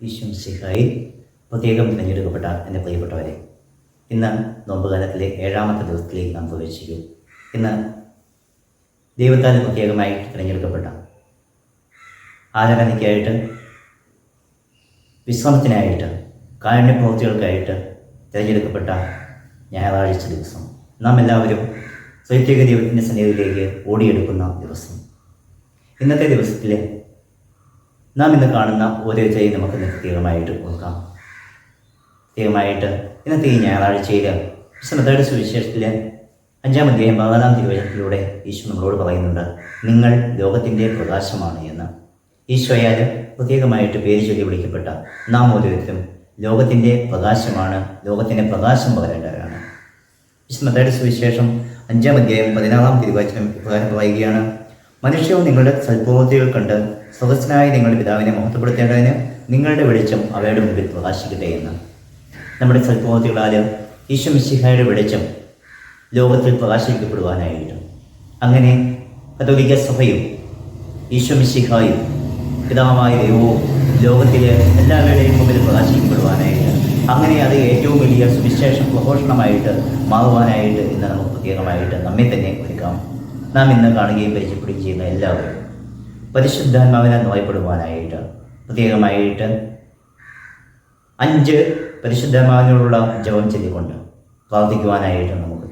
ഈശ്വംസിഹായി പ്രത്യേകം തിരഞ്ഞെടുക്കപ്പെട്ട എൻ്റെ പ്രിയപ്പെട്ടവരെ, ഇന്ന് നോമ്പുകാലത്തിലെ 7ാമത്തെ ദിവസത്തിലേക്ക് നാം പ്രവേശിക്കും. ഇന്ന് ദൈവത്താൽ പ്രത്യേകമായി തിരഞ്ഞെടുക്കപ്പെട്ട ആരാധനയ്ക്കായിട്ട്, വിശ്രമത്തിനായിട്ട്, കാരുണ്യപ്രവൃത്തികൾക്കായിട്ട് തിരഞ്ഞെടുക്കപ്പെട്ട ഞായറാഴ്ച ദിവസം, നാം എല്ലാവരും സ്വൈത്വിക ദൈവത്തിൻ്റെ സന്നിധിയിലേക്ക് ഓടിയെടുക്കുന്ന ദിവസം. ഇന്നത്തെ ദിവസത്തിൽ നാം ഇന്ന് കാണുന്ന ഓരോരുത്തരെയും നമുക്ക് പ്രത്യേകമായിട്ട് ഓർക്കാം. പ്രത്യേകമായിട്ട് ഇന്നത്തെ ഈ ഞായറാഴ്ചയിൽ മത്തായിയുടെ സുവിശേഷത്തിൽ 5-ാം അധ്യായം 14-ാം തിരുവചനത്തിലൂടെ ഈശോ നമ്മളോട് പറയുന്നുണ്ട്, നിങ്ങൾ ലോകത്തിൻ്റെ പ്രകാശമാണ് എന്ന്. ഈശോയാൽ പ്രത്യേകമായിട്ട് പേര് ചൊല്ലി വിളിക്കപ്പെട്ട നാം ഓരോരുത്തരും ലോകത്തിൻ്റെ പ്രകാശമാണ്, ലോകത്തിൻ്റെ പ്രകാശം പകരേണ്ടവരാണ്. മത്തായിയുടെ സുവിശേഷം 5-ാം അധ്യായം 16-ാം തിരുവചനം ഇപ്രകാരം പറയുകയാണ്, മനുഷ്യവും നിങ്ങളുടെ സൽപ്രവൃത്തികൾ കണ്ട് സ്വർഗ്ഗസ്ഥനായ നിങ്ങളുടെ പിതാവിനെ മഹത്വപ്പെടുത്തേണ്ടതിന് നിങ്ങളുടെ വെളിച്ചം അവയുടെ മുമ്പിൽ പ്രകാശിക്കട്ടെ എന്ന്. നമ്മുടെ സൽപ്രവൃത്തികളാൽ ഈശോ മിശിഹായുടെ വെളിച്ചം ലോകത്തിൽ പ്രകാശിക്കപ്പെടുവാനായിട്ട്, അങ്ങനെ കത്തോലിക്ക സഭയും ഈശോ മിശിഹായും പിതാവായ ദൈവവും ലോകത്തിലെ എല്ലാവരുടെയും മുമ്പിൽ പ്രകാശിക്കപ്പെടുവാനായിട്ട്, അങ്ങനെ അത് ഏറ്റവും വലിയ സുവിശേഷ പ്രഘോഷണമായിട്ട് മാറുവാനായിട്ട് ഇന്ന് നമുക്ക് പ്രത്യേകമായിട്ട് നമ്മെ തന്നെ ഒരുക്കാം. നാം ഇന്ന് കാണുകയും പരിചയപ്പെടുകയും ചെയ്യുന്ന എല്ലാവരും പരിശുദ്ധാത്മാവിനാൽ നോയപ്പെടുവാനായിട്ട് പ്രത്യേകമായിട്ട് 5 പരിശുദ്ധാത്മാവിനോടുള്ള ജപം ചൊല്ലിക്കൊണ്ട് പ്രാർത്ഥിക്കുവാനായിട്ട് നമുക്ക്